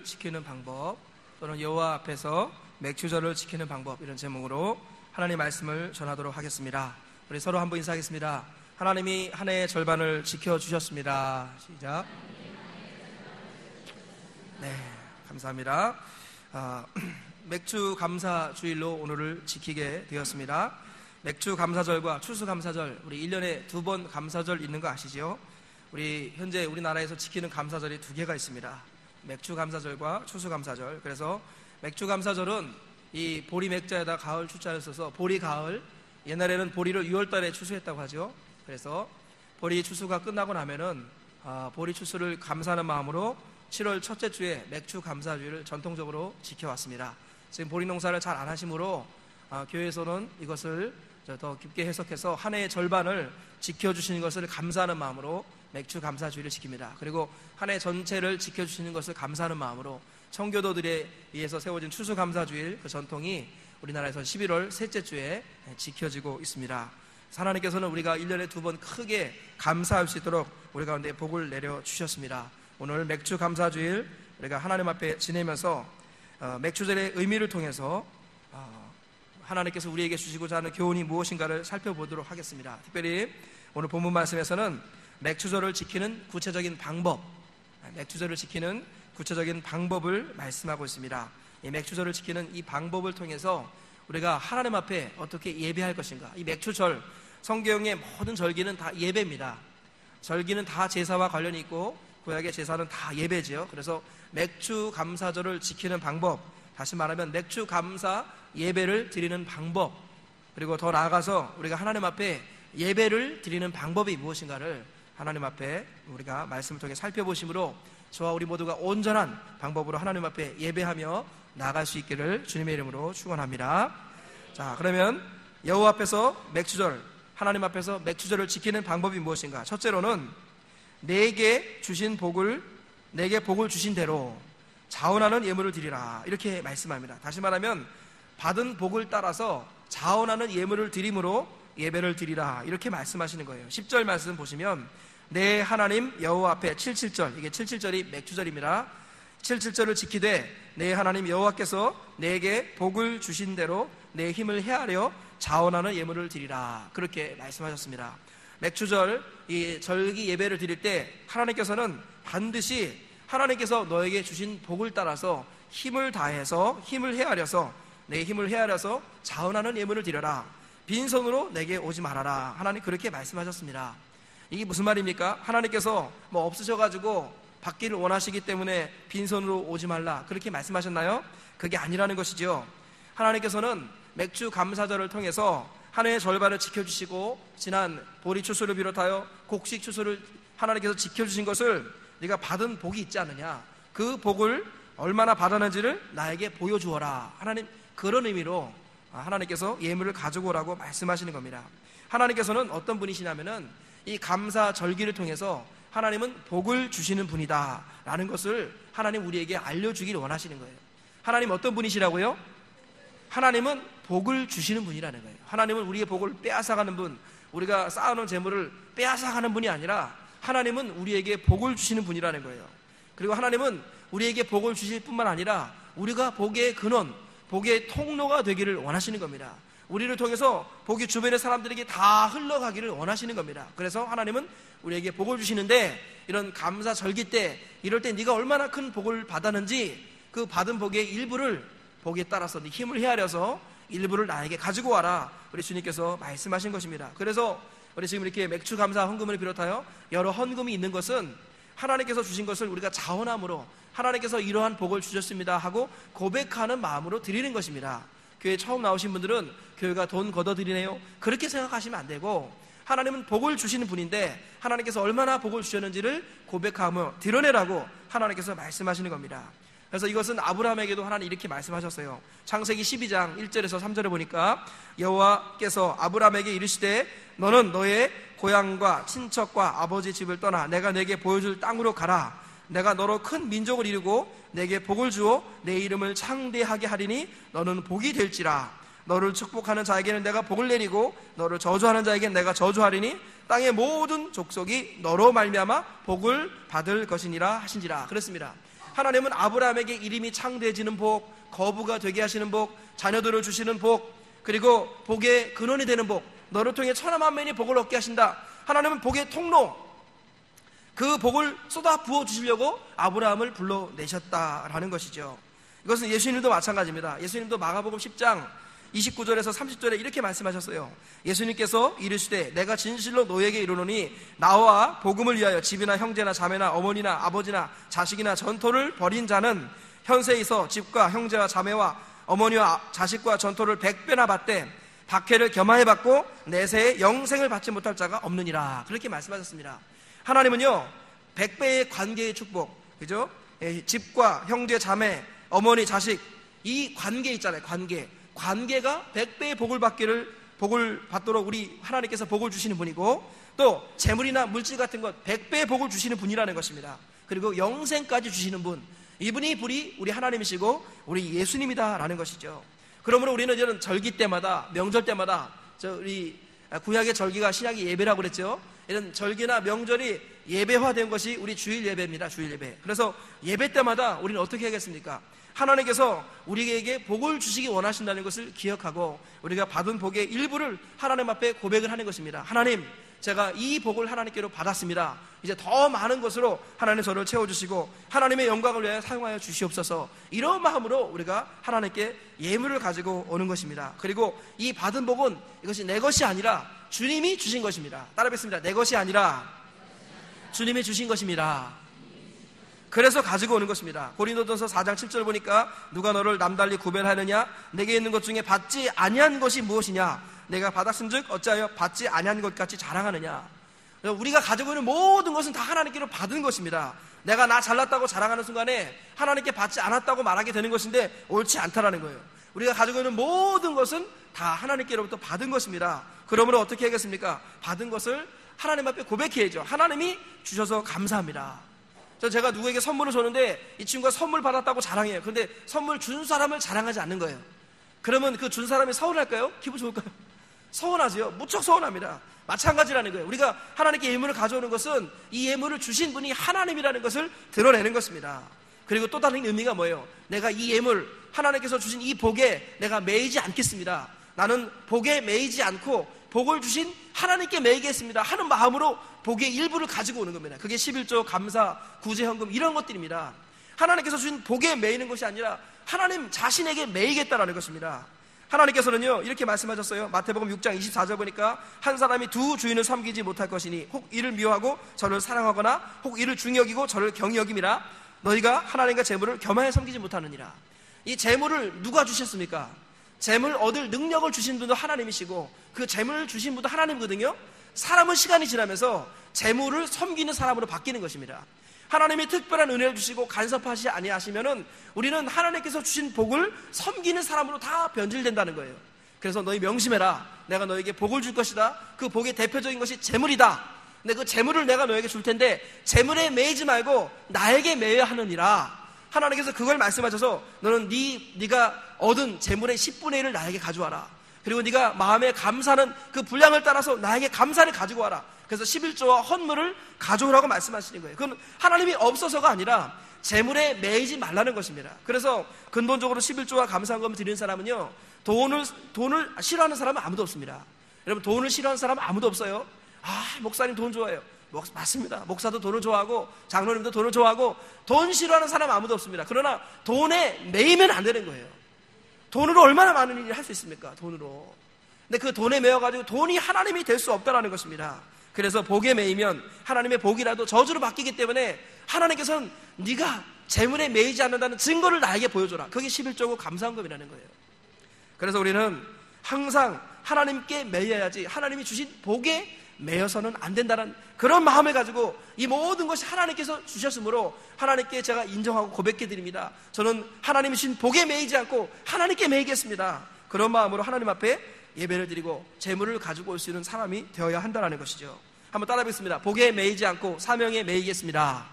지키는 방법, 또는 여호와 앞에서 맥주절을 지키는 방법, 이런 제목으로 하나님의 말씀을 전하도록 하겠습니다. 우리 서로 한번 인사하겠습니다. 하나님이 한 해의 절반을 지켜주셨습니다. 시작. 네, 감사합니다. 맥주 감사 주일로 오늘을 지키게 되었습니다. 맥주 감사절과 추수 감사절, 우리 1년에 2번 감사절 있는 거 아시죠? 우리 현재 우리나라에서 지키는 감사절이 2개가 있습니다. 맥주 감사절과 추수 감사절. 그래서 맥주 감사절은 이 보리 맥자에다 가을 추자를 써서 보리 가을, 옛날에는 보리를 6월달에 추수했다고 하죠. 그래서 보리 추수가 끝나고 나면은 보리 추수를 감사하는 마음으로 7월 첫째 주에 맥주 감사주일을 전통적으로 지켜왔습니다. 지금 보리 농사를 잘 안 하시므로 교회에서는 이것을 더 깊게 해석해서 한 해의 절반을 지켜주시는 것을 감사하는 마음으로 맥주 감사주일을 지킵니다. 그리고 한 해 전체를 지켜주시는 것을 감사하는 마음으로 청교도들에 의해서 세워진 추수 감사주일, 그 전통이 우리나라에서 11월 셋째 주에 지켜지고 있습니다. 하나님께서는 우리가 1년에 2번 크게 감사할 수 있도록 우리 가운데 복을 내려주셨습니다. 오늘 맥주 감사주일 우리가 하나님 앞에 지내면서 맥주절의 의미를 통해서 하나님께서 우리에게 주시고자 하는 교훈이 무엇인가를 살펴보도록 하겠습니다. 특별히 오늘 본문 말씀에서는 맥주절을 지키는 구체적인 방법, 맥주절을 지키는 구체적인 방법을 말씀하고 있습니다. 이 맥주절을 지키는 이 방법을 통해서 우리가 하나님 앞에 어떻게 예배할 것인가. 이 맥주절, 성경의 모든 절기는 다 예배입니다. 절기는 다 제사와 관련이 있고 구약의 제사는 다 예배지요. 그래서 맥주 감사절을 지키는 방법, 다시 말하면 맥주 감사 예배를 드리는 방법, 그리고 더 나아가서 우리가 하나님 앞에 예배를 드리는 방법이 무엇인가를 하나님 앞에 우리가 말씀을 통해 살펴보심으로 저와 우리 모두가 온전한 방법으로 하나님 앞에 예배하며 나아갈 수 있기를 주님의 이름으로 축원합니다. 자, 그러면 여호와 앞에서 맥주절, 하나님 앞에서 맥주절을 지키는 방법이 무엇인가? 첫째로는 내게 복을 주신 대로 자원하는 예물을 드리라, 이렇게 말씀합니다. 다시 말하면 받은 복을 따라서 자원하는 예물을 드림으로 예배를 드리라, 이렇게 말씀하시는 거예요. 10절 말씀 보시면 내 하나님 여호와 앞에 77절, 이게 77절이 맥주절입니다. 77절을 지키되 내 하나님 여호와께서 내게 복을 주신 대로 내 힘을 헤아려 자원하는 예물을 드리라, 그렇게 말씀하셨습니다. 맥주절, 이 절기 예배를 드릴 때 하나님께서는 반드시 하나님께서 너에게 주신 복을 따라서 힘을 다해서 힘을 헤아려서 내 힘을 헤아려서 자원하는 예물을 드려라, 빈손으로 내게 오지 말아라, 하나님 그렇게 말씀하셨습니다. 이게 무슨 말입니까? 하나님께서 없으셔가지고 받기를 원하시기 때문에 빈손으로 오지 말라, 그렇게 말씀하셨나요? 그게 아니라는 것이죠. 하나님께서는 맥주 감사절을 통해서 한 해의 절반을 지켜주시고 지난 보리 추수를 비롯하여 곡식 추수를 하나님께서 지켜주신 것을 네가 받은 복이 있지 않느냐, 그 복을 얼마나 받았는지를 나에게 보여주어라, 하나님 그런 의미로 하나님께서 예물을 가지고 오라고 말씀하시는 겁니다. 하나님께서는 어떤 분이시냐면은 이 감사 절기를 통해서 하나님은 복을 주시는 분이다 라는 것을 하나님 우리에게 알려주기를 원하시는 거예요. 하나님 어떤 분이시라고요? 하나님은 복을 주시는 분이라는 거예요. 하나님은 우리의 복을 빼앗아가는 분, 우리가 쌓아놓은 재물을 빼앗아가는 분이 아니라 하나님은 우리에게 복을 주시는 분이라는 거예요. 그리고 하나님은 우리에게 복을 주실 뿐만 아니라 우리가 복의 근원, 복의 통로가 되기를 원하시는 겁니다. 우리를 통해서 복이 주변의 사람들에게 다 흘러가기를 원하시는 겁니다. 그래서 하나님은 우리에게 복을 주시는데 이런 감사 절기 때, 이럴 때 네가 얼마나 큰 복을 받았는지 그 받은 복의 일부를 복에 따라서 네 힘을 헤아려서 일부를 나에게 가지고 와라, 우리 주님께서 말씀하신 것입니다. 그래서 우리 지금 이렇게 맥주 감사 헌금을 비롯하여 여러 헌금이 있는 것은 하나님께서 주신 것을 우리가 자원함으로 하나님께서 이러한 복을 주셨습니다 하고 고백하는 마음으로 드리는 것입니다. 교회 처음 나오신 분들은 교회가 돈 걷어드리네요, 그렇게 생각하시면 안 되고, 하나님은 복을 주시는 분인데 하나님께서 얼마나 복을 주셨는지를 고백하며 드러내라고 하나님께서 말씀하시는 겁니다. 그래서 이것은 아브라함에게도 하나님 이렇게 말씀하셨어요. 창세기 12장 1절에서 3절에 보니까 여호와께서 아브라함에게 이르시되 너는 너의 고향과 친척과 아버지 집을 떠나 내가 내게 보여줄 땅으로 가라. 내가 너로 큰 민족을 이루고 내게 복을 주어 내 이름을 창대하게 하리니 너는 복이 될지라. 너를 축복하는 자에게는 내가 복을 내리고 너를 저주하는 자에게는 내가 저주하리니 땅의 모든 족속이 너로 말미암아 복을 받을 것이니라 하신지라. 그랬습니다. 하나님은 아브라함에게 이름이 창대해지는 복, 거부가 되게 하시는 복, 자녀들을 주시는 복, 그리고 복의 근원이 되는 복, 너를 통해 천하 만민이 복을 얻게 하신다. 하나님은 복의 통로, 그 복을 쏟아 부어 주시려고 아브라함을 불러내셨다라는 것이죠. 이것은 예수님도 마찬가지입니다. 예수님도 마가복음 10장 29절에서 30절에 이렇게 말씀하셨어요. 예수님께서 이르시되 내가 진실로 너에게 이르노니 나와 복음을 위하여 집이나 형제나 자매나 어머니나 아버지나 자식이나 전토를 벌인 자는 현세에서 집과 형제와 자매와 어머니와 자식과 전토를 100배나 받되 박해를 겸하여 받고 내세에 영생을 받지 못할 자가 없느니라. 그렇게 말씀하셨습니다. 하나님은요 100배의 관계의 축복, 그죠? 집과 형제 자매 어머니 자식, 이 관계 있잖아요. 관계가 100배의 복을 받도록 우리 하나님께서 복을 주시는 분이고, 또 재물이나 물질 같은 것 100배의 복을 주시는 분이라는 것입니다. 그리고 영생까지 주시는 분, 이분이 우리 하나님이시고 우리 예수님이다라는 것이죠. 그러므로 우리는 이런 절기 때마다, 명절 때마다, 우리 구약의 절기가 신약의 예배라고 그랬죠. 이런 절기나 명절이 예배화된 것이 우리 주일 예배입니다. 주일 예배. 그래서 예배 때마다 우리는 어떻게 하겠습니까? 하나님께서 우리에게 복을 주시기 원하신다는 것을 기억하고 우리가 받은 복의 일부를 하나님 앞에 고백을 하는 것입니다. 하나님, 제가 이 복을 하나님께로 받았습니다. 이제 더 많은 것으로 하나님 저를 채워주시고 하나님의 영광을 위하여 사용하여 주시옵소서. 이런 마음으로 우리가 하나님께 예물을 가지고 오는 것입니다. 그리고 이 받은 복은 이것이 내 것이 아니라 주님이 주신 것입니다. 따라 뵙습니다. 내 것이 아니라 주님이 주신 것입니다. 그래서 가지고 오는 것입니다. 고린도전서 4장 7절 보니까 누가 너를 남달리 구별하느냐? 내게 있는 것 중에 받지 아니한 것이 무엇이냐? 내가 받았은즉 어찌하여 받지 아니한 것 같이 자랑하느냐? 우리가 가지고 있는 모든 것은 다 하나님께로 받은 것입니다. 내가 나 잘났다고 자랑하는 순간에 하나님께 받지 않았다고 말하게 되는 것인데 옳지 않다라는 거예요. 우리가 가지고 있는 모든 것은 다 하나님께로부터 받은 것입니다. 그러므로 어떻게 하겠습니까? 받은 것을 하나님 앞에 고백해야죠. 하나님이 주셔서 감사합니다. 제가 누구에게 선물을 줬는데 이 친구가 선물 받았다고 자랑해요. 그런데 선물 준 사람을 자랑하지 않는 거예요. 그러면 그 준 사람이 서운할까요? 기분 좋을까요? 서운하지요. 무척 서운합니다. 마찬가지라는 거예요. 우리가 하나님께 예물을 가져오는 것은 이 예물을 주신 분이 하나님이라는 것을 드러내는 것입니다. 그리고 또 다른 의미가 뭐예요? 내가 이 예물, 하나님께서 주신 이 복에 내가 매이지 않겠습니다. 나는 복에 매이지 않고 복을 주신 하나님께 매이겠습니다 하는 마음으로 복의 일부를 가지고 오는 겁니다. 그게 11조, 감사, 구제헌금 이런 것들입니다. 하나님께서 주신 복에 매이는 것이 아니라 하나님 자신에게 매이겠다라는 것입니다. 하나님께서는요 이렇게 말씀하셨어요. 마태복음 6장 24절 보니까 한 사람이 두 주인을 섬기지 못할 것이니 혹 이를 미워하고 저를 사랑하거나 혹 이를 중히 여기고 저를 경히 여김이라. 너희가 하나님과 재물을 겸하여 섬기지 못하느니라. 이 재물을 누가 주셨습니까? 재물 얻을 능력을 주신 분도 하나님이시고 그 재물을 주신 분도 하나님이거든요. 사람은 시간이 지나면서 재물을 섬기는 사람으로 바뀌는 것입니다. 하나님이 특별한 은혜를 주시고 간섭하시지 아니하시면은 우리는 하나님께서 주신 복을 섬기는 사람으로 다 변질된다는 거예요. 그래서 너희 명심해라. 내가 너에게 복을 줄 것이다. 그 복의 대표적인 것이 재물이다. 근데 그 재물을 내가 너에게 줄 텐데 재물에 매이지 말고 나에게 매여야 하느니라. 하나님께서 그걸 말씀하셔서 너는 네가 얻은 재물의 10분의 1을 나에게 가져와라. 그리고 네가 마음에 감사하는 그 분량을 따라서 나에게 감사를 가지고 와라. 그래서 11조와 헌물을 가져오라고 말씀하시는 거예요. 그건 하나님이 없어서가 아니라 재물에 매이지 말라는 것입니다. 그래서 근본적으로 11조와 감사헌금을 드리는 사람은요 돈을 싫어하는 사람은 아무도 없습니다. 여러분 돈을 싫어하는 사람은 아무도 없어요. 목사님 돈 좋아해요. 맞습니다. 목사도 돈을 좋아하고 장로님도 돈을 좋아하고 돈 싫어하는 사람 아무도 없습니다. 그러나 돈에 매이면 안 되는 거예요. 돈으로 얼마나 많은 일을 할 수 있습니까? 돈으로. 근데 그 돈에 매여가지고 돈이 하나님이 될 수 없다는 것입니다. 그래서 복에 매이면 하나님의 복이라도 저주로 바뀌기 때문에 하나님께서는 네가 재물에 매이지 않는다는 증거를 나에게 보여줘라. 그게 11조고 감사헌금이라는 거예요. 그래서 우리는 항상 하나님께 매여야지 하나님이 주신 복에 매여서는 안 된다는 그런 마음을 가지고 이 모든 것이 하나님께서 주셨으므로 하나님께 제가 인정하고 고백해 드립니다. 저는 하나님이 주신 복에 매이지 않고 하나님께 매이겠습니다. 그런 마음으로 하나님 앞에 예배를 드리고 재물을 가지고 올 수 있는 사람이 되어야 한다는 것이죠. 한번 따라 뵙겠습니다. 복에 매이지 않고 사명에 매이겠습니다.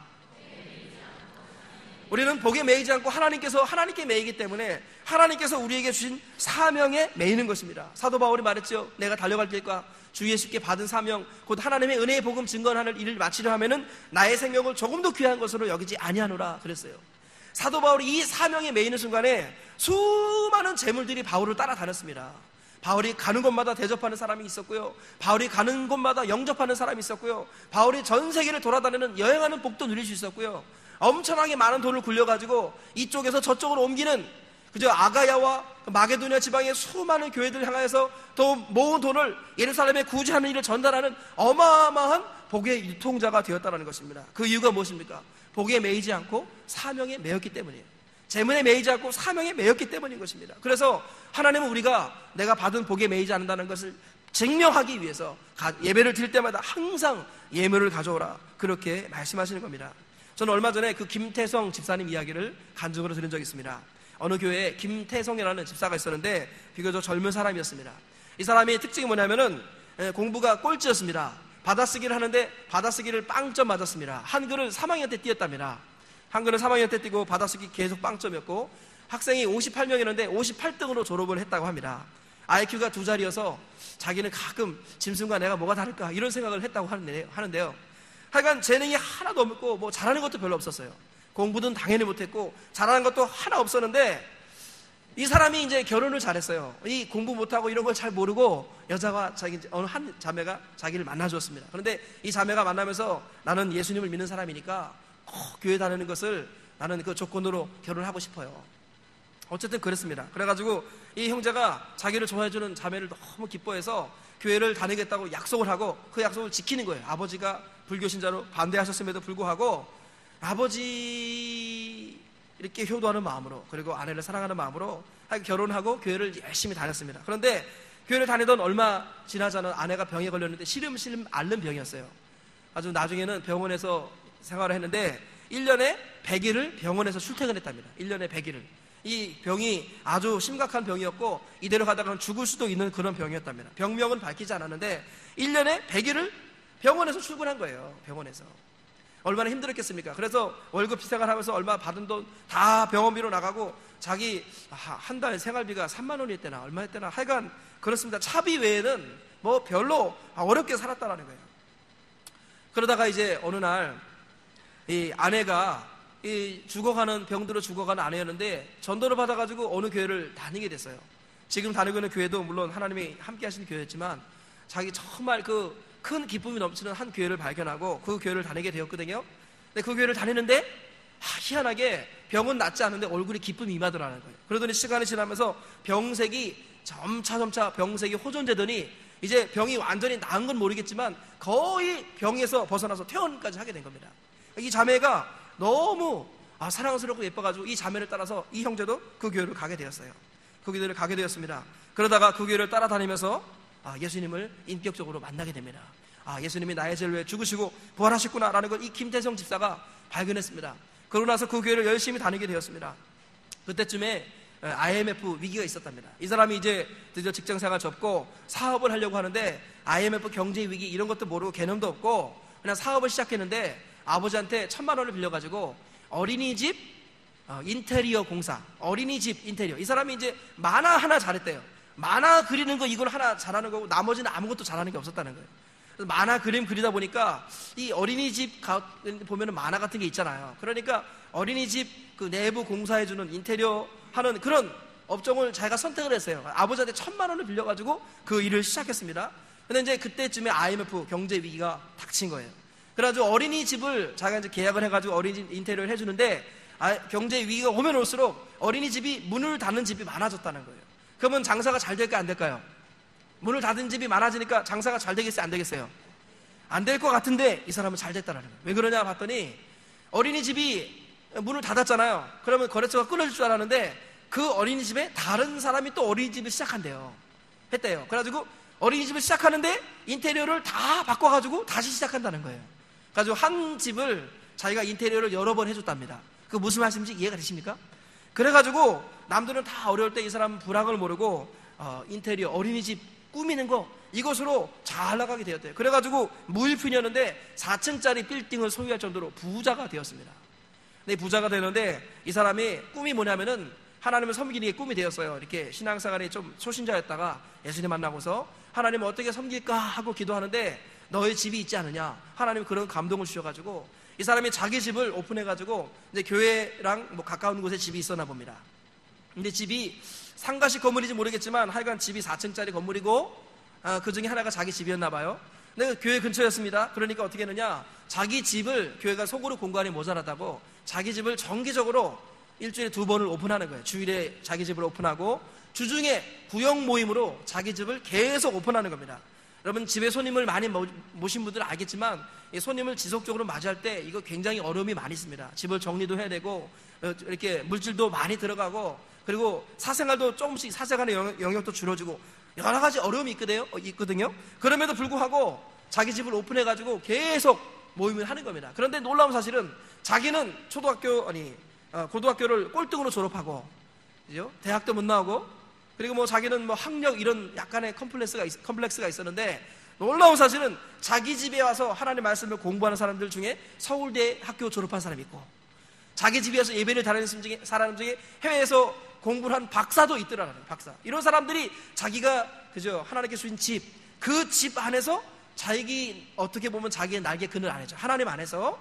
우리는 복에 매이지 않고 하나님께 매이기 때문에 하나님께서 우리에게 주신 사명에 매이는 것입니다. 사도 바울이 말했죠. 내가 달려갈 길과 주 예수께 받은 사명 곧 하나님의 은혜의 복음 증거하는 일을 마치려 하면은 나의 생명을 조금도 귀한 것으로 여기지 아니하노라 그랬어요. 사도 바울이 이 사명에 매이는 순간에 수많은 재물들이 바울을 따라다녔습니다. 바울이 가는 곳마다 대접하는 사람이 있었고요, 바울이 가는 곳마다 영접하는 사람이 있었고요, 바울이 전 세계를 돌아다니는 여행하는 복도 누릴 수 있었고요, 엄청나게 많은 돈을 굴려가지고 이쪽에서 저쪽으로 옮기는 그저 아가야와 마게도니아 지방의 수많은 교회들을 향해서 또 모은 돈을 예루살렘에 구제하는 일을 전달하는 어마어마한 복의 유통자가 되었다는 것입니다. 그 이유가 무엇입니까? 복에 매이지 않고 사명에 매였기 때문이에요. 재물에 매이지 않고 사명에 매였기 때문인 것입니다. 그래서 하나님은 우리가 내가 받은 복에 매이지 않는다는 것을 증명하기 위해서 예배를 드릴 때마다 항상 예물을 가져오라, 그렇게 말씀하시는 겁니다. 저는 얼마 전에 그 김태성 집사님 이야기를 간증으로 들은 적이 있습니다. 어느 교회에 김태성이라는 집사가 있었는데 비교적 젊은 사람이었습니다. 이 사람의 특징이 뭐냐면은 공부가 꼴찌였습니다. 받아쓰기를 하는데 받아쓰기를 빵점 맞았습니다. 한글을 3학년 때 띄었답니다. 한글을 3학년 때 띄고 받아쓰기 계속 빵점이었고, 학생이 58명이었는데 58등으로 졸업을 했다고 합니다. IQ가 2자리여서 자기는 가끔 짐승과 내가 뭐가 다를까 이런 생각을 했다고 하는데요. 하여간 재능이 하나도 없고 뭐 잘하는 것도 별로 없었어요. 공부는 당연히 못했고 잘하는 것도 하나 없었는데, 이 사람이 이제 결혼을 잘했어요. 이 공부 못하고 이런 걸 잘 모르고 여자가 어느 한 자매가 자기를 만나줬습니다. 그런데 이 자매가 만나면서 나는 예수님을 믿는 사람이니까 꼭 교회 다니는 것을 나는 그 조건으로 결혼을 하고 싶어요. 어쨌든 그랬습니다. 그래가지고 이 형제가 자기를 좋아해주는 자매를 너무 기뻐해서 교회를 다니겠다고 약속을 하고 그 약속을 지키는 거예요. 아버지가 불교 신자로 반대하셨음에도 불구하고 아버지 이렇게 효도하는 마음으로, 그리고 아내를 사랑하는 마음으로 결혼하고 교회를 열심히 다녔습니다. 그런데 교회를 다니던 얼마 지나지 않은 아내가 병에 걸렸는데 시름시름 앓는 병이었어요. 아주 나중에는 병원에서 생활을 했는데 1년에 100일을 병원에서 출퇴근했답니다. 1년에 100일을. 이 병이 아주 심각한 병이었고 이대로 가다가는 죽을 수도 있는 그런 병이었답니다. 병명은 밝히지 않았는데 1년에 100일을 병원에서 출근한 거예요. 병원에서. 얼마나 힘들었겠습니까? 그래서 월급 생활하면서 얼마 받은 돈 다 병원비로 나가고 자기 한 달 생활비가 3만 원이었대나 얼마였대나 하여간 그렇습니다. 차비 외에는 뭐 별로 어렵게 살았다라는 거예요. 그러다가 이제 어느 날 이 아내가 이 죽어가는 병들어 죽어가는 아내였는데 전도를 받아가지고 어느 교회를 다니게 됐어요. 지금 다니고 있는 교회도 물론 하나님이 함께 하시는 교회였지만 자기 정말 그 큰 기쁨이 넘치는 한 교회를 발견하고 그 교회를 다니게 되었거든요. 근데 그 교회를 다니는데 희한하게 병은 낫지 않은데 얼굴에 기쁨이 임하더라는 거예요. 그러더니 시간이 지나면서 병색이 점차 병색이 호전되더니 이제 병이 완전히 나은 건 모르겠지만 거의 병에서 벗어나서 퇴원까지 하게 된 겁니다. 이 자매가 너무 사랑스럽고 예뻐가지고 이 자매를 따라서 이 형제도 그 교회를 가게 되었어요. 그 교회를 가게 되었습니다. 그러다가 그 교회를 따라다니면서 예수님을 인격적으로 만나게 됩니다. 예수님이 나의 죄를 위해 죽으시고 부활하셨구나라는 걸 이 김태성 집사가 발견했습니다. 그러고 나서 그 교회를 열심히 다니게 되었습니다. 그때쯤에 IMF 위기가 있었답니다. 이 사람이 이제 드디어 직장생활 접고 사업을 하려고 하는데 IMF 경제 위기 이런 것도 모르고 개념도 없고 그냥 사업을 시작했는데 아버지한테 1,000만 원을 빌려가지고 어린이집 인테리어 공사, 어린이집 인테리어, 이 사람이 이제 만화 하나 잘했대요. 만화 그리는 거 이걸 하나 잘하는 거고 나머지는 아무것도 잘하는 게 없었다는 거예요. 그래서 만화 그림 그리다 보니까 이 어린이집 보면은 만화 같은 게 있잖아요. 그러니까 어린이집 그 내부 공사해주는 인테리어 하는 그런 업종을 자기가 선택을 했어요. 아버지한테 1,000만 원을 빌려가지고 그 일을 시작했습니다. 근데 이제 그때쯤에 IMF 경제 위기가 닥친 거예요. 그래가지고 어린이집을 자기가 이제 계약을 해가지고 어린이집 인테리어를 해주는데 경제 위기가 오면 올수록 어린이집이 문을 닫는 집이 많아졌다는 거예요. 그러면 장사가 잘 될까 안 될까요? 문을 닫은 집이 많아지니까 장사가 잘 되겠어요 안 되겠어요? 안 될 것 같은데 이 사람은 잘 됐다는 거예요. 왜 그러냐 봤더니 어린이집이 문을 닫았잖아요. 그러면 거래처가 끊어질 줄 알았는데 그 어린이집에 다른 사람이 또 어린이집을 시작한대요. 했대요. 그래가지고 어린이집을 시작하는데 인테리어를 다 바꿔가지고 다시 시작한다는 거예요. 그래가지고 한 집을 자기가 인테리어를 여러 번 해줬답니다. 그 무슨 말씀인지 이해가 되십니까? 그래가지고 남들은 다 어려울 때 이 사람은 불황을 모르고 인테리어 어린이집 꾸미는 거 이것으로 잘 나가게 되었대요. 그래가지고 무일푼이었는데 4층짜리 빌딩을 소유할 정도로 부자가 되었습니다. 근데 부자가 되는데 이 사람이 꿈이 뭐냐면은 하나님을 섬기는 게 꿈이 되었어요. 이렇게 신앙생활에 좀 초신자였다가 예수님 만나고서 하나님을 어떻게 섬길까 하고 기도하는데 너의 집이 있지 않느냐, 하나님이 그런 감동을 주셔가지고 이 사람이 자기 집을 오픈해가지고 이제 교회랑 뭐 가까운 곳에 집이 있었나 봅니다. 근데 집이 상가식 건물인지 모르겠지만 하여간 집이 4층짜리 건물이고 그 중에 하나가 자기 집이었나 봐요. 근데 교회 근처였습니다. 그러니까 어떻게 했느냐, 자기 집을, 교회가 속으로 공간이 모자라다고 자기 집을 정기적으로 일주일에 2번을 오픈하는 거예요. 주일에 자기 집을 오픈하고 주중에 구역 모임으로 자기 집을 계속 오픈하는 겁니다. 여러분, 집에 손님을 많이 모신 분들은 알겠지만 이 손님을 지속적으로 맞이할 때 이거 굉장히 어려움이 많이 있습니다. 집을 정리도 해야 되고 이렇게 물질도 많이 들어가고, 그리고 사생활도 조금씩 사생활의 영역도 줄어지고 여러 가지 어려움이 있거든요. 그럼에도 불구하고 자기 집을 오픈해가지고 계속 모임을 하는 겁니다. 그런데 놀라운 사실은 자기는 고등학교를 꼴등으로 졸업하고, 그죠? 대학도 못 나오고, 그리고 뭐 자기는 뭐 학력 이런 약간의 컴플렉스가 있었는데, 놀라운 사실은 자기 집에 와서 하나님의 말씀을 공부하는 사람들 중에 서울대 학교 졸업한 사람이 있고, 자기 집에 와서 예배를 다니는 사람 중에 해외에서 공부를 한 박사도 있더라고요. 박사. 이런 사람들이 자기가, 그죠, 하나님께 주신 집, 그 집 안에서 어떻게 보면 자기의 날개 그늘 안에죠. 하나님 안에서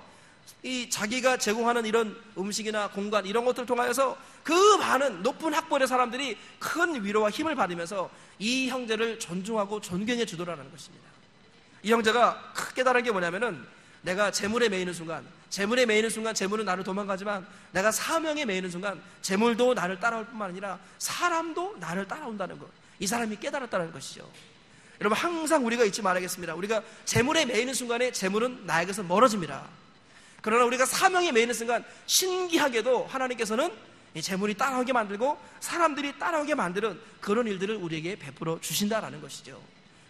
이 자기가 제공하는 이런 음식이나 공간 이런 것들을 통하여서 그 많은 높은 학벌의 사람들이 큰 위로와 힘을 받으면서 이 형제를 존중하고 존경해 주더라는 것입니다. 이 형제가 크게 깨달은 게 뭐냐면은, 내가 재물에 매이는 순간 재물은 나를 도망가지만 내가 사명에 매이는 순간 재물도 나를 따라올 뿐만 아니라 사람도 나를 따라온다는 것, 이 사람이 깨달았다는 것이죠. 여러분, 항상 우리가 잊지 말아야겠습니다. 우리가 재물에 매이는 순간에 재물은 나에게서 멀어집니다. 그러나 우리가 사명에 매이는 순간 신기하게도 하나님께서는 이 재물이 따라오게 만들고 사람들이 따라오게 만드는 그런 일들을 우리에게 베풀어 주신다라는 것이죠.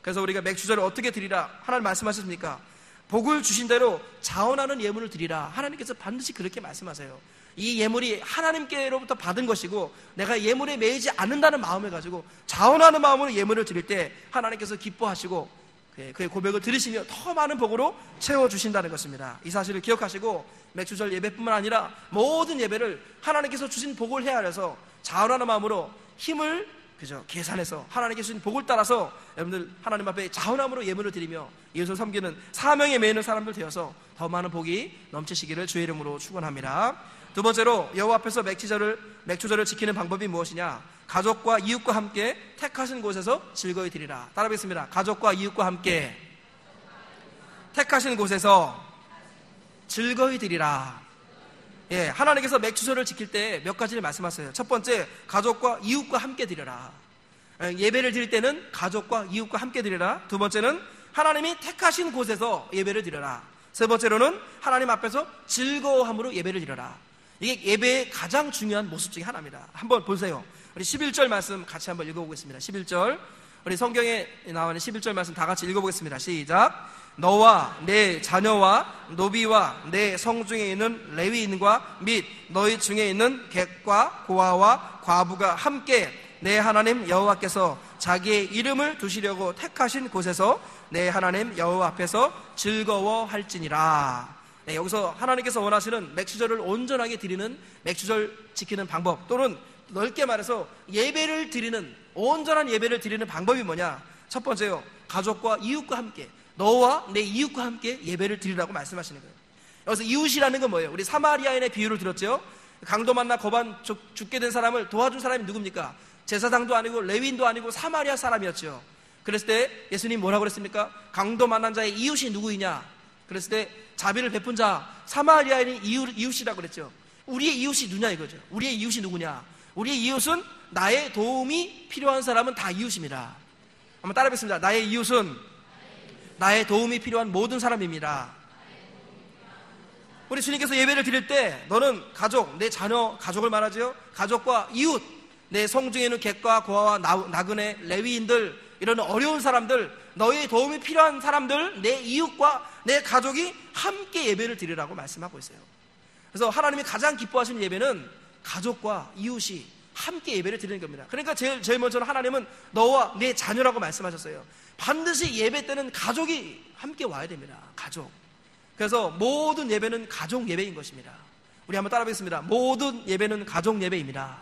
그래서 우리가 맥주절을 어떻게 드리라 하나님 말씀하셨습니까? 복을 주신 대로 자원하는 예물을 드리라. 하나님께서 반드시 그렇게 말씀하세요. 이 예물이 하나님께로부터 받은 것이고 내가 예물에 매이지 않는다는 마음을 가지고 자원하는 마음으로 예물을 드릴 때 하나님께서 기뻐하시고 그의 고백을 들으시며 더 많은 복으로 채워주신다는 것입니다. 이 사실을 기억하시고 맥주절 예배뿐만 아니라 모든 예배를 하나님께서 주신 복을 헤아려서 자원하는 마음으로 힘을 계산해서 하나님께 주신 복을 따라서 여러분들 하나님 앞에 자원함으로 예물을 드리며 예수를 섬기는 사명에 매이는 사람들 되어서 더 많은 복이 넘치시기를 주의 이름으로 축원합니다. 두 번째로 여호와 앞에서 맥주절을 지키는 방법이 무엇이냐? 가족과 이웃과 함께 택하신 곳에서 즐거이 드리라. 따라하겠습니다. 가족과 이웃과 함께 택하신 곳에서 즐거이 드리라. 예, 하나님께서 맥주절을 지킬 때 몇 가지를 말씀하세요. 첫 번째, 가족과 이웃과 함께 드려라. 예배를 드릴 때는 가족과 이웃과 함께 드려라. 두 번째는 하나님이 택하신 곳에서 예배를 드려라. 세 번째로는 하나님 앞에서 즐거워함으로 예배를 드려라. 이게 예배의 가장 중요한 모습 중에 하나입니다. 한번 보세요. 우리 11절 말씀 같이 한번 읽어보겠습니다. 11절, 우리 성경에 나오는 11절 말씀 다 같이 읽어보겠습니다. 시작. 너와 내 자녀와 노비와 내 성중에 있는 레위인과 및 너희 중에 있는 객과 고아와 과부가 함께 내 하나님 여호와께서 자기의 이름을 두시려고 택하신 곳에서 내 하나님 여호와 앞에서 즐거워할지니라. 네, 여기서 하나님께서 원하시는 맥주절을 온전하게 드리는 맥주절 지키는 방법, 또는 넓게 말해서 예배를 드리는, 온전한 예배를 드리는 방법이 뭐냐? 첫 번째요, 가족과 이웃과 함께, 너와 내 이웃과 함께 예배를 드리라고 말씀하시는 거예요. 여기서 이웃이라는 건 뭐예요? 우리 사마리아인의 비유를 들었죠? 강도 만나 거반 죽게 된 사람을 도와준 사람이 누굽니까? 제사장도 아니고 레위인도 아니고 사마리아 사람이었죠. 그랬을 때 예수님 뭐라고 그랬습니까? 강도 만난 자의 이웃이 누구이냐? 그랬을 때 자비를 베푼 자, 사마리아인이 이웃이라고 그랬죠. 우리의 이웃이 누구냐 이거죠. 우리의 이웃이 누구냐? 우리의 이웃은 나의 도움이 필요한 사람은 다 이웃입니다. 한번 따라해보겠습니다. 나의 이웃은 나의 도움이 필요한 모든 사람입니다. 우리 주님께서 예배를 드릴 때 너는 가족, 내 자녀, 가족을 말하죠. 가족과 이웃, 내 성중에 있는 객과 고아와 나그네, 레위인들, 이런 어려운 사람들, 너의 도움이 필요한 사람들, 내 이웃과 내 가족이 함께 예배를 드리라고 말씀하고 있어요. 그래서 하나님이 가장 기뻐하시는 예배는 가족과 이웃이 함께 예배를 드리는 겁니다. 그러니까 제일 먼저는 하나님은 너와 내 자녀라고 말씀하셨어요. 반드시 예배 때는 가족이 함께 와야 됩니다. 가족. 그래서 모든 예배는 가족 예배인 것입니다. 우리 한번 따라하겠습니다. 모든 예배는 가족 예배입니다.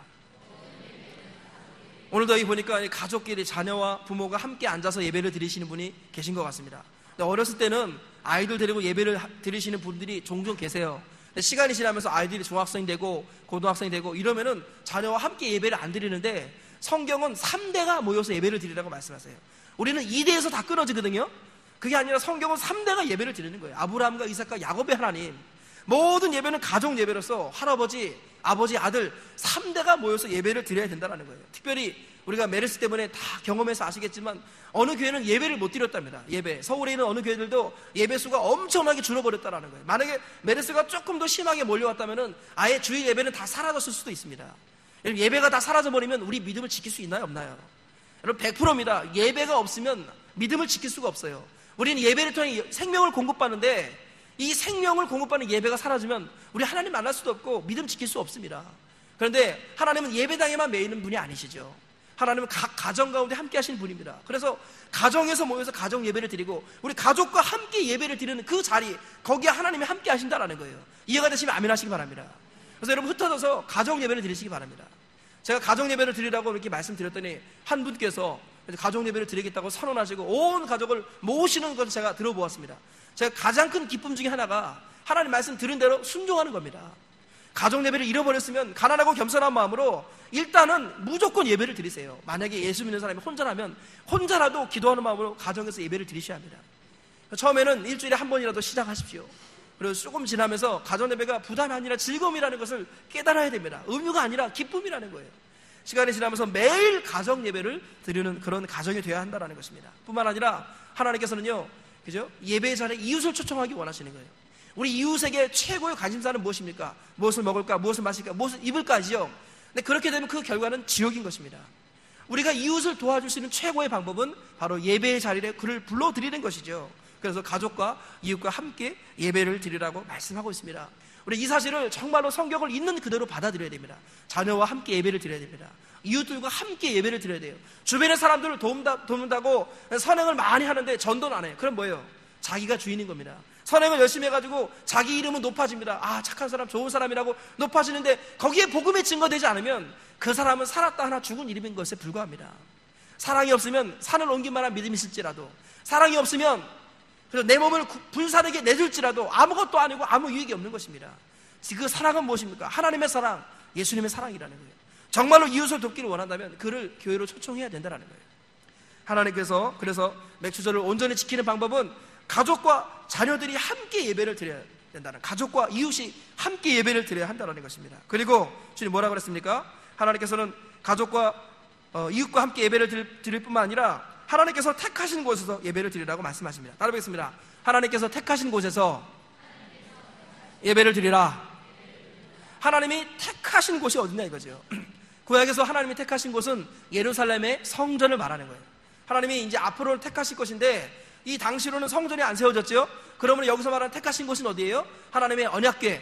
오늘도 여기 보니까 가족끼리 자녀와 부모가 함께 앉아서 예배를 드리시는 분이 계신 것 같습니다. 근데 어렸을 때는 아이들 데리고 예배를 드리시는 분들이 종종 계세요. 근데 시간이 지나면서 아이들이 중학생이 되고 고등학생이 되고 이러면은 자녀와 함께 예배를 안 드리는데, 성경은 3대가 모여서 예배를 드리라고 말씀하세요. 우리는 2대에서 다 끊어지거든요. 그게 아니라 성경은 3대가 예배를 드리는 거예요. 아브라함과 이삭과 야곱의 하나님. 모든 예배는 가족 예배로서 할아버지, 아버지, 아들 3대가 모여서 예배를 드려야 된다는 거예요. 특별히 우리가 메르스 때문에 다 경험해서 아시겠지만 어느 교회는 예배를 못 드렸답니다. 예배. 서울에 있는 어느 교회들도 예배 수가 엄청나게 줄어버렸다는 거예요. 만약에 메르스가 조금 더 심하게 몰려왔다면 아예 주일 예배는 다 사라졌을 수도 있습니다. 예배가 다 사라져버리면 우리 믿음을 지킬 수 있나요, 없나요? 여러분 100%입니다. 예배가 없으면 믿음을 지킬 수가 없어요. 우리는 예배를 통해 생명을 공급받는데, 이 생명을 공급받는 예배가 사라지면 우리 하나님 만날 수도 없고 믿음 지킬 수 없습니다. 그런데 하나님은 예배당에만 매이는 분이 아니시죠. 하나님은 각 가정 가운데 함께 하시는 분입니다. 그래서 가정에서 모여서 가정 예배를 드리고 우리 가족과 함께 예배를 드리는 그 자리, 거기에 하나님이 함께 하신다는 거예요. 이해가 되시면 아멘 하시기 바랍니다. 그래서 여러분 흩어져서 가정 예배를 드리시기 바랍니다. 제가 가정 예배를 드리라고 이렇게 말씀드렸더니 한 분께서 가정 예배를 드리겠다고 선언하시고 온 가족을 모시는 것을 제가 들어보았습니다. 제가 가장 큰 기쁨 중에 하나가 하나님 말씀 들은 대로 순종하는 겁니다. 가정 예배를 잃어버렸으면 가난하고 겸손한 마음으로 일단은 무조건 예배를 드리세요. 만약에 예수 믿는 사람이 혼자라면 혼자라도 기도하는 마음으로 가정에서 예배를 드리셔야 합니다. 처음에는 일주일에 한 번이라도 시작하십시오. 그리고 조금 지나면서 가정 예배가 부담이 아니라 즐거움이라는 것을 깨달아야 됩니다. 의무가 아니라 기쁨이라는 거예요. 시간이 지나면서 매일 가정 예배를 드리는 그런 가정이 되어야 한다는 것입니다. 뿐만 아니라 하나님께서는요, 그죠? 예배 자리에 이웃을 초청하기 원하시는 거예요. 우리 이웃에게 최고의 관심사는 무엇입니까? 무엇을 먹을까? 무엇을 마실까? 무엇을 입을까지요? 근데 그렇게 되면 그 결과는 지옥인 것입니다. 우리가 이웃을 도와줄 수 있는 최고의 방법은 바로 예배의 자리에 그를 불러드리는 것이죠. 그래서 가족과 이웃과 함께 예배를 드리라고 말씀하고 있습니다. 우리 이 사실을 정말로 성경을 있는 그대로 받아들여야 됩니다. 자녀와 함께 예배를 드려야 됩니다. 이웃들과 함께 예배를 드려야 돼요. 주변의 사람들을 돕는다고 선행을 많이 하는데 전도는 안 해요. 그럼 뭐예요? 자기가 주인인 겁니다. 선행을 열심히 해가지고 자기 이름은 높아집니다. 아, 착한 사람, 좋은 사람이라고 높아지는데 거기에 복음이 증거되지 않으면 그 사람은 살았다 하나 죽은 이름인 것에 불과합니다. 사랑이 없으면 산을 옮길 만한 믿음이 있을지라도, 사랑이 없으면 그래서 내 몸을 불사르게 내줄지라도 아무것도 아니고 아무 유익이 없는 것입니다. 그 사랑은 무엇입니까? 하나님의 사랑, 예수님의 사랑이라는 거예요. 정말로 이웃을 돕기를 원한다면 그를 교회로 초청해야 된다는 거예요. 하나님께서 그래서 맥주절을 온전히 지키는 방법은 가족과 자녀들이 함께 예배를 드려야 된다는, 가족과 이웃이 함께 예배를 드려야 한다는 것입니다. 그리고 주님 뭐라고 그랬습니까? 하나님께서는 가족과 이웃과 함께 예배를 드릴 뿐만 아니라 하나님께서 택하신 곳에서 예배를 드리라고 말씀하십니다. 따라 보겠습니다. 하나님께서 택하신 곳에서 예배를 드리라. 하나님이 택하신 곳이 어디냐 이거죠. 구약에서 하나님이 택하신 곳은 예루살렘의 성전을 말하는 거예요. 하나님이 이제 앞으로는 택하실 것인데 이 당시로는 성전이 안 세워졌죠. 그러면 여기서 말하는 택하신 곳은 어디예요? 하나님의 언약궤,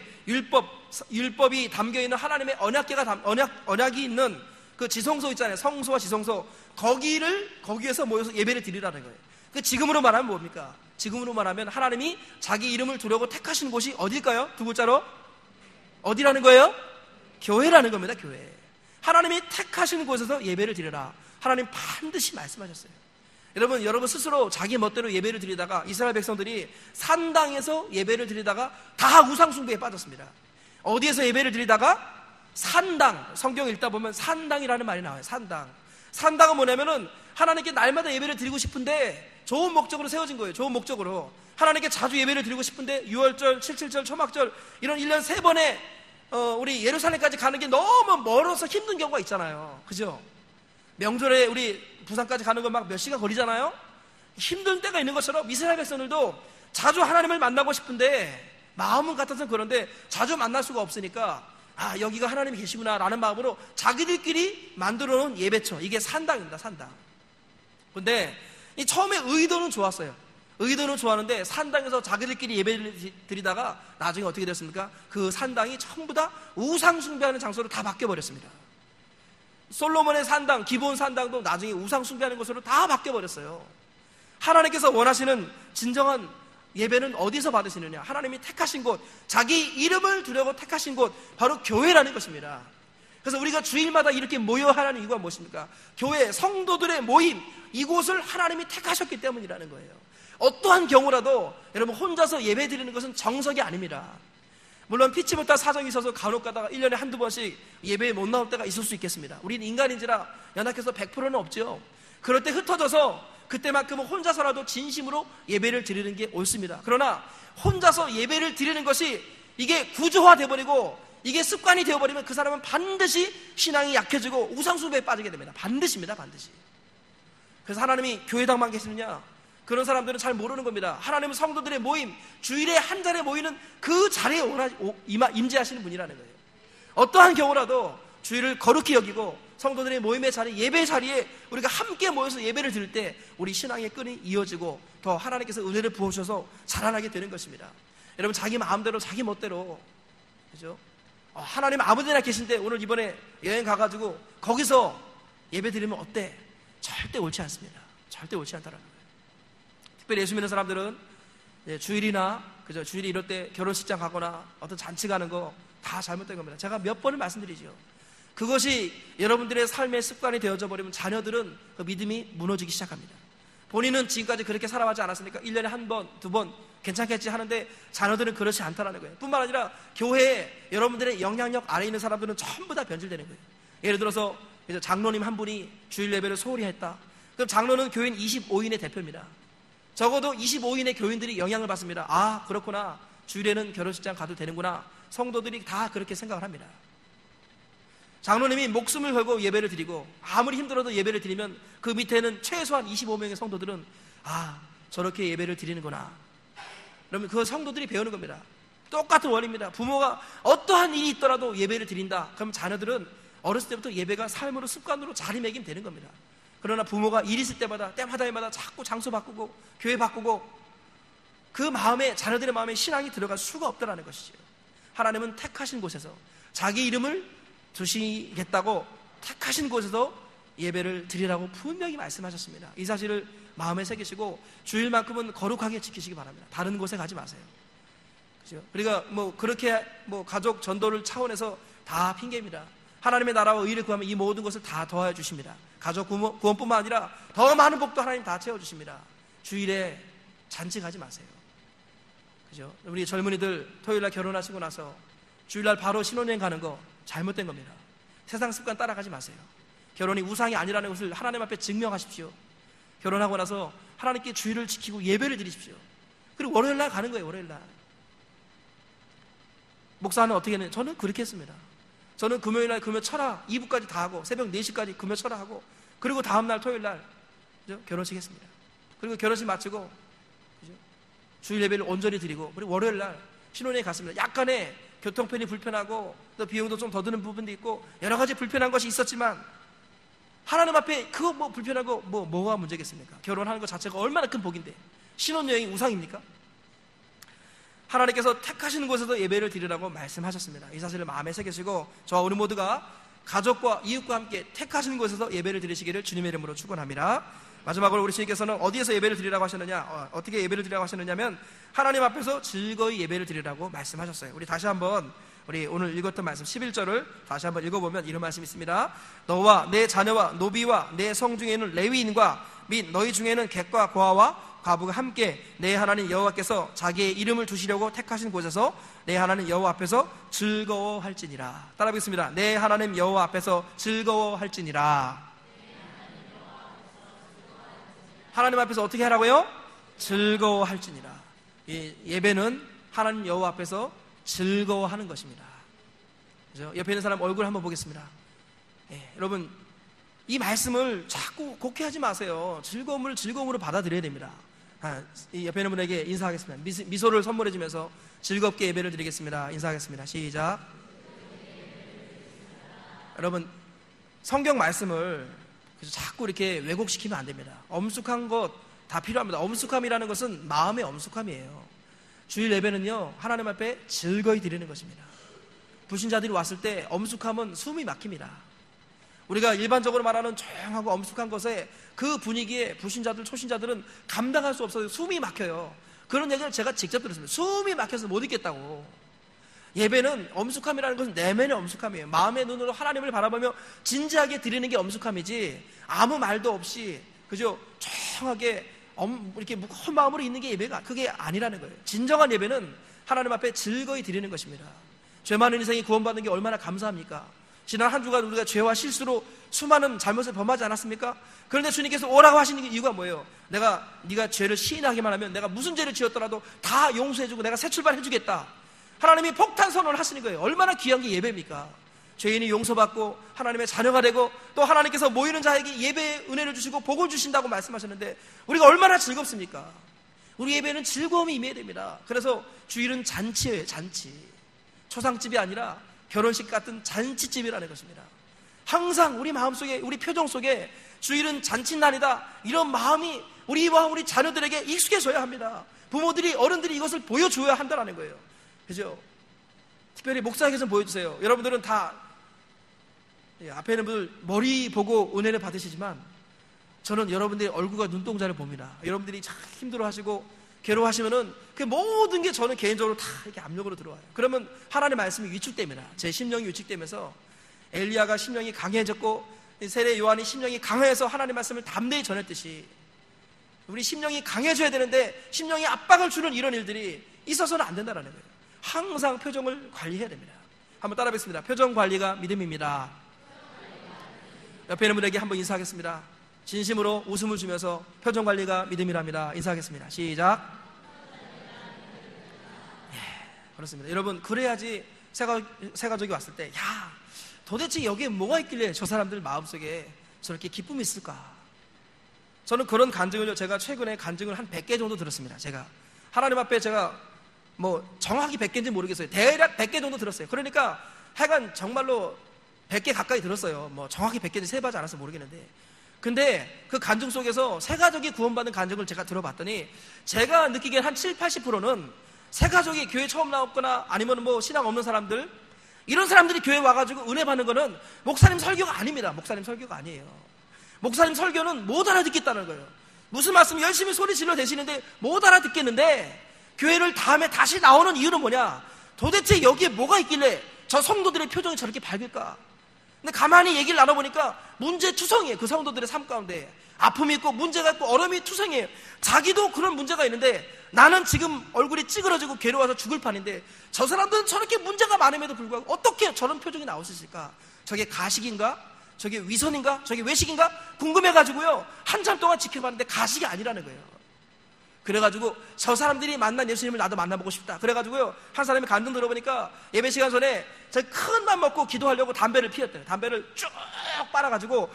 율법이 담겨있는 하나님의 언약이 있는 그 지성소 있잖아요. 성소와 지성소, 거기에서 모여서 예배를 드리라는 거예요. 그 지금으로 말하면 뭡니까? 지금으로 말하면 하나님이 자기 이름을 두려고 택하신 곳이 어딜까요? 두 글자로 어디라는 거예요? 교회라는 겁니다. 교회. 하나님이 택하신 곳에서 예배를 드리라. 하나님 반드시 말씀하셨어요. 여러분 스스로 자기 멋대로 예배를 드리다가 이스라엘 백성들이 산당에서 예배를 드리다가 다 우상 숭배에 빠졌습니다. 어디에서 예배를 드리다가? 산당. 성경 읽다 보면 산당이라는 말이 나와요. 산당은 뭐냐면은 하나님께 날마다 예배를 드리고 싶은데 좋은 목적으로 세워진 거예요. 좋은 목적으로 하나님께 자주 예배를 드리고 싶은데 6월절, 77절, 초막절 이런 1년 3번에 우리 예루살렘까지 가는 게 너무 멀어서 힘든 경우가 있잖아요. 그죠? 명절에 우리 부산까지 가는 건 막 몇 시간 걸리잖아요. 힘든 때가 있는 것처럼 이스라엘 백성들도 자주 하나님을 만나고 싶은데 마음은 같아서 그런데 자주 만날 수가 없으니까 아, 여기가 하나님이 계시구나 라는 마음으로 자기들끼리 만들어 놓은 예배처, 이게 산당입니다. 산당. 근데 이 처음에 의도는 좋았어요. 의도는 좋았는데 산당에서 자기들끼리 예배를 드리다가 나중에 어떻게 됐습니까? 그 산당이 전부 다 우상 숭배하는 장소로 다 바뀌어버렸습니다. 솔로몬의 산당, 기브온 산당도 나중에 우상 숭배하는 곳으로 다 바뀌어버렸어요. 하나님께서 원하시는 진정한 예배는 어디서 받으시느냐? 하나님이 택하신 곳, 자기 이름을 두려고 택하신 곳, 바로 교회라는 것입니다. 그래서 우리가 주일마다 이렇게 모여야 하는 이유가 무엇입니까? 교회, 성도들의 모임, 이곳을 하나님이 택하셨기 때문이라는 거예요. 어떠한 경우라도 여러분 혼자서 예배 드리는 것은 정석이 아닙니다. 물론 피치 못할 사정이 있어서 간혹 가다가 1년에 한두 번씩 예배에 못 나올 때가 있을 수 있겠습니다. 우리는 인간인지라 연약해서 100%는 없죠. 그럴 때 흩어져서 그때만큼은 혼자서라도 진심으로 예배를 드리는 게 옳습니다. 그러나 혼자서 예배를 드리는 것이 이게 구조화되어버리고 이게 습관이 되어버리면 그 사람은 반드시 신앙이 약해지고 우상숭배에 빠지게 됩니다. 반드시입니다. 반드시. 그래서 하나님이 교회당만 계시느냐? 그런 사람들은 잘 모르는 겁니다. 하나님은 성도들의 모임, 주일에 한 자리에 모이는 그 자리에 임재하시는 분이라는 거예요. 어떠한 경우라도 주일을 거룩히 여기고 성도들의 모임의 자리, 예배 자리에 우리가 함께 모여서 예배를 드릴 때 우리 신앙의 끈이 이어지고 더 하나님께서 은혜를 부어주셔서 자라나게 되는 것입니다. 여러분, 자기 마음대로 자기 멋대로, 그죠? 하나님 아무데나 계신데 오늘 이번에 여행 가가지고 거기서 예배 드리면 어때? 절대 옳지 않습니다. 절대 옳지 않다라는 거예요. 특별히 예수 믿는 사람들은 주일이나, 그죠? 주일이 이럴 때 결혼식장 가거나 어떤 잔치 가는 거 다 잘못된 겁니다. 제가 몇 번을 말씀드리죠. 그것이 여러분들의 삶의 습관이 되어져 버리면 자녀들은 그 믿음이 무너지기 시작합니다. 본인은 지금까지 그렇게 살아가지 않았으니까 1년에 한 번, 두 번 괜찮겠지 하는데 자녀들은 그렇지 않다라는 거예요. 뿐만 아니라 교회에 여러분들의 영향력 아래 있는 사람들은 전부 다 변질되는 거예요. 예를 들어서 장로님 한 분이 주일 예배를 소홀히 했다. 그럼 장로는 교인 25인의 대표입니다. 적어도 25인의 교인들이 영향을 받습니다. 아, 그렇구나. 주일에는 결혼식장 가도 되는구나. 성도들이 다 그렇게 생각을 합니다. 장로님이 목숨을 걸고 예배를 드리고 아무리 힘들어도 예배를 드리면 그 밑에는 최소한 25명의 성도들은 아, 저렇게 예배를 드리는구나. 그러면 그 성도들이 배우는 겁니다. 똑같은 원리입니다. 부모가 어떠한 일이 있더라도 예배를 드린다. 그럼 자녀들은 어렸을 때부터 예배가 삶으로 습관으로 자리매김 되는 겁니다. 그러나 부모가 일 있을 때마다 자꾸 장소 바꾸고 교회 바꾸고 그 마음에, 자녀들의 마음에 신앙이 들어갈 수가 없다는 것이죠. 하나님은 택하신 곳에서 자기 이름을 두시겠다고 택하신 곳에서 예배를 드리라고 분명히 말씀하셨습니다. 이 사실을 마음에 새기시고 주일만큼은 거룩하게 지키시기 바랍니다. 다른 곳에 가지 마세요. 그죠? 그러니까 그렇게 가족 전도를 차원에서 다 핑계입니다. 하나님의 나라와 의를 구하면 이 모든 것을 다 더하여 주십니다. 가족 구원뿐만 아니라 더 많은 복도 하나님 다 채워주십니다. 주일에 잔치 가지 마세요. 그죠? 우리 젊은이들 토요일날 결혼하시고 나서 주일날 바로 신혼여행 가는 거 잘못된 겁니다. 세상 습관 따라가지 마세요. 결혼이 우상이 아니라는 것을 하나님 앞에 증명하십시오. 결혼하고 나서 하나님께 주일을 지키고 예배를 드리십시오. 그리고 월요일날 가는 거예요. 월요일날. 목사는 어떻게 했느냐? 저는 그렇게 했습니다. 저는 금요일날 금요 철학 2부까지 다 하고 새벽 4시까지 금요 철학하고 그리고 다음날 토요일날 결혼식 했습니다. 그리고 결혼식 마치고 주일 예배를 온전히 드리고 그리고 월요일날 신혼여행 갔습니다. 약간의 교통편이 불편하고 또 비용도 좀 더 드는 부분도 있고 여러 가지 불편한 것이 있었지만 하나님 앞에 그거 불편한 거 뭐가 문제겠습니까? 결혼하는 것 자체가 얼마나 큰 복인데 신혼여행이 우상입니까? 하나님께서 택하시는 곳에서 예배를 드리라고 말씀하셨습니다. 이 사실을 마음에 새기시고 저와 우리 모두가 가족과 이웃과 함께 택하시는 곳에서 예배를 드리시기를 주님의 이름으로 축원합니다. 마지막으로 우리 주님께서는 어디에서 예배를 드리라고 하셨느냐? 어떻게 예배를 드리라고 하셨느냐면 하나님 앞에서 즐거이 예배를 드리라고 말씀하셨어요. 우리 다시 한번 우리 오늘 읽었던 말씀 11절을 다시 한번 읽어보면 이런 말씀이 있습니다. 너와 내 자녀와 노비와 내 성중에는 레위인과 및 너희 중에는 객과 고아와 과부가 함께 내 하나님 여호와께서 자기의 이름을 두시려고 택하신 곳에서 내 하나님 여호와 앞에서 즐거워할지니라. 따라 하겠습니다. 내 하나님 여호와 앞에서 즐거워할지니라. 하나님 앞에서 어떻게 하라고요? 즐거워할지니라. 이 예배는 하나님 여호와 앞에서 즐거워하는 것입니다. 그죠? 옆에 있는 사람 얼굴 한번 보겠습니다. 여러분 이 말씀을 자꾸 곡해하지 마세요. 즐거움을 즐거움으로 받아들여야 됩니다. 이 옆에 있는 분에게 인사하겠습니다. 미소를 선물해 주면서 즐겁게 예배를 드리겠습니다. 인사하겠습니다. 시작. 여러분 성경 말씀을 자꾸 이렇게 왜곡시키면 안 됩니다. 엄숙한 것 다 필요합니다. 엄숙함이라는 것은 마음의 엄숙함이에요. 주일 예배는요 하나님 앞에 즐거이 드리는 것입니다. 불신자들이 왔을 때 엄숙함은 숨이 막힙니다. 우리가 일반적으로 말하는 조용하고 엄숙한 것에 그 분위기에 불신자들, 초신자들은 감당할 수 없어서 숨이 막혀요. 그런 얘기를 제가 직접 들었습니다. 숨이 막혀서 못 있겠다고. 예배는 엄숙함이라는 것은 내면의 엄숙함이에요. 마음의 눈으로 하나님을 바라보며 진지하게 드리는 게 엄숙함이지 아무 말도 없이 그죠? 조용하게 이렇게 무거운 마음으로 있는 게 예배가 그게 아니라는 거예요. 진정한 예배는 하나님 앞에 즐거이 드리는 것입니다. 죄 많은 인생이 구원받는 게 얼마나 감사합니까? 지난 한 주간 우리가 죄와 실수로 수많은 잘못을 범하지 않았습니까? 그런데 주님께서 오라고 하시는 이유가 뭐예요? 네가 죄를 시인하기만 하면 내가 무슨 죄를 지었더라도 다 용서해주고 내가 새 출발해주겠다. 하나님이 폭탄 선언을 하시는 거예요. 얼마나 귀한 게 예배입니까? 죄인이 용서받고 하나님의 자녀가 되고 또 하나님께서 모이는 자에게 예배의 은혜를 주시고 복을 주신다고 말씀하셨는데 우리가 얼마나 즐겁습니까? 우리 예배는 즐거움이 임해야 됩니다. 그래서 주일은 잔치예요. 잔치. 초상집이 아니라 결혼식 같은 잔치집이라는 것입니다. 항상 우리 마음속에, 우리 표정 속에 주일은 잔칫날이다, 이런 마음이 우리와 우리 자녀들에게 익숙해져야 합니다. 부모들이, 어른들이 이것을 보여줘야 한다는 거예요. 그죠? 특별히 목사에게 좀 보여주세요. 여러분들은 다 앞에 있는 분들 머리 보고 은혜를 받으시지만 저는 여러분들의 얼굴과 눈동자를 봅니다. 여러분들이 참 힘들어하시고 괴로워하시면은 그 모든 게 저는 개인적으로 다 이렇게 압력으로 들어와요. 그러면 하나님의 말씀이 위축됩니다. 제 심령이 위축되면서 엘리야가 심령이 강해졌고 세례 요한이 심령이 강해서 하나님의 말씀을 담대히 전했듯이 우리 심령이 강해져야 되는데 심령이 압박을 주는 이런 일들이 있어서는 안 된다는 거예요. 항상 표정을 관리해야 됩니다. 한번 따라 뵙겠습니다. 표정 관리가 믿음입니다. 옆에 있는 분에게 한번 인사하겠습니다. 진심으로 웃음을 주면서 표정 관리가 믿음이랍니다. 인사하겠습니다. 시작. 그렇습니다. 여러분, 그래야지 새가족이 왔을 때, 야, 도대체 여기에 뭐가 있길래 저 사람들 마음속에 저렇게 기쁨이 있을까? 저는 그런 간증을요, 제가 최근에 간증을 한 100개 정도 들었습니다. 제가 하나님 앞에 제가 뭐 정확히 100개인지 모르겠어요. 대략 100개 정도 들었어요. 그러니까 하여간 정말로 100개 가까이 들었어요. 뭐 정확히 100개인지 세봐지 않아서 모르겠는데, 근데 그 간증 속에서 새가족이 구원받는 간증을 제가 들어봤더니 제가 느끼기엔 한 70-80%는 새가족이 교회 처음 나왔거나 아니면 뭐 신앙 없는 사람들, 이런 사람들이 교회 와가지고 은혜 받는 거는 목사님 설교가 아닙니다. 목사님 설교가 아니에요. 목사님 설교는 못 알아듣겠다는 거예요. 무슨 말씀 열심히 소리 질러 대시는데 못 알아듣겠는데 교회를 다음에 다시 나오는 이유는 뭐냐? 도대체 여기에 뭐가 있길래 저 성도들의 표정이 저렇게 밝을까? 근데 가만히 얘기를 나눠보니까 문제투성이에요. 그 성도들의 삶 가운데 아픔이 있고 문제가 있고 어려움이 투성이에요. 자기도 그런 문제가 있는데 나는 지금 얼굴이 찌그러지고 괴로워서 죽을 판인데 저 사람들은 저렇게 문제가 많음에도 불구하고 어떻게 저런 표정이 나올 수 있을까? 저게 가식인가? 저게 위선인가? 저게 외식인가? 궁금해가지고요, 한참 동안 지켜봤는데 가식이 아니라는 거예요. 그래가지고 저 사람들이 만난 예수님을 나도 만나보고 싶다. 그래가지고요, 한 사람이 간증 들어보니까 예배 시간 전에 저 큰 맘 먹고 기도하려고 담배를 피웠대요. 담배를 쭉 빨아가지고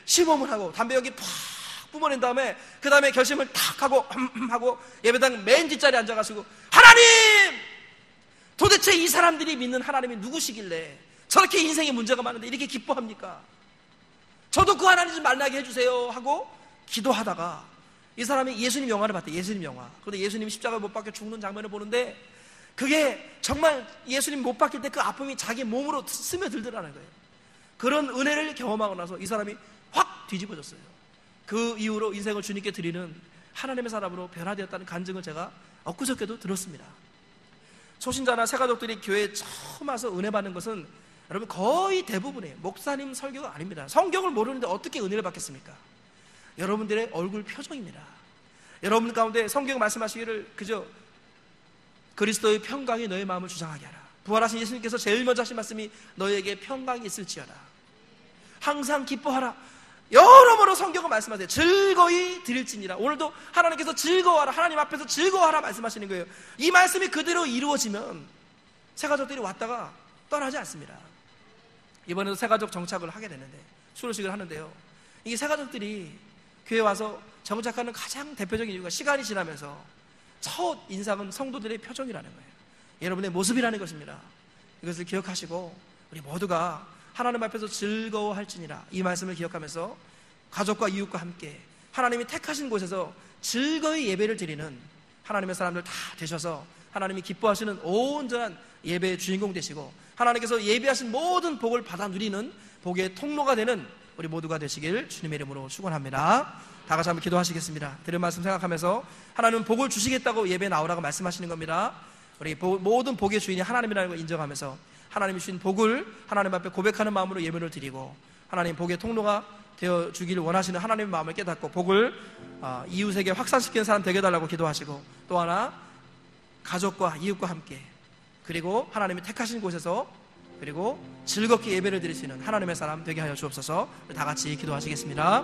심호흡을 하고 담배 연기 팍 뿜어낸 다음에 그 다음에 결심을 탁 하고 예배당 맨 뒷자리에 앉아가지고, 하나님! 도대체 이 사람들이 믿는 하나님이 누구시길래 저렇게 인생에 문제가 많은데 이렇게 기뻐합니까? 저도 그 하나님 좀 만나게 해주세요 하고 기도하다가 이 사람이 예수님 영화를 봤대. 예수님 영화. 그런데 예수님이 십자가에 못 박혀 죽는 장면을 보는데 그게 정말 예수님 못 박힐 때 그 아픔이 자기 몸으로 스며들더라는 거예요. 그런 은혜를 경험하고 나서 이 사람이 확 뒤집어졌어요. 그 이후로 인생을 주님께 드리는 하나님의 사람으로 변화되었다는 간증을 제가 엊그저께도 들었습니다. 초신자나 새가족들이 교회에 처음 와서 은혜 받는 것은 여러분 거의 대부분이에요. 목사님 설교가 아닙니다. 성경을 모르는데 어떻게 은혜를 받겠습니까? 여러분들의 얼굴 표정입니다. 여러분 가운데 성경 말씀하시기를 그저 그리스도의 평강이 너의 마음을 주장하게 하라. 부활하신 예수님께서 제일 먼저 하신 말씀이 너에게 평강이 있을지어다. 항상 기뻐하라. 여러모로 성경을 말씀하세요. 즐거이 드릴지니라. 오늘도 하나님께서 즐거워하라, 하나님 앞에서 즐거워하라 말씀하시는 거예요. 이 말씀이 그대로 이루어지면 새가족들이 왔다가 떠나지 않습니다. 이번에도 새가족 정착을 하게 되는데 수료식을 하는데요, 이게 새가족들이 교회 와서 정착하는 가장 대표적인 이유가 시간이 지나면서 첫 인상은 성도들의 표정이라는 거예요. 여러분의 모습이라는 것입니다. 이것을 기억하시고 우리 모두가 하나님 앞에서 즐거워할지니라, 이 말씀을 기억하면서 가족과 이웃과 함께 하나님이 택하신 곳에서 즐거이 예배를 드리는 하나님의 사람들 다 되셔서 하나님이 기뻐하시는 온전한 예배의 주인공 되시고 하나님께서 예배하신 모든 복을 받아 누리는 복의 통로가 되는 우리 모두가 되시길 주님의 이름으로 축원합니다. 다 같이 한번 기도하시겠습니다. 들은 말씀 생각하면서 하나님은 복을 주시겠다고 예배에 나오라고 말씀하시는 겁니다. 우리 모든 복의 주인이 하나님이라는 걸 인정하면서 하나님이 주신 복을 하나님 앞에 고백하는 마음으로 예배를 드리고 하나님 복의 통로가 되어 주기를 원하시는 하나님의 마음을 깨닫고 복을 이웃에게 확산시키는 사람 되게 해달라고 기도하시고, 또 하나 가족과 이웃과 함께, 그리고 하나님이 택하신 곳에서 그리고 즐겁게 예배를 드릴 수 있는 하나님의 사람 되게 하여 주옵소서. 다 같이 기도하시겠습니다.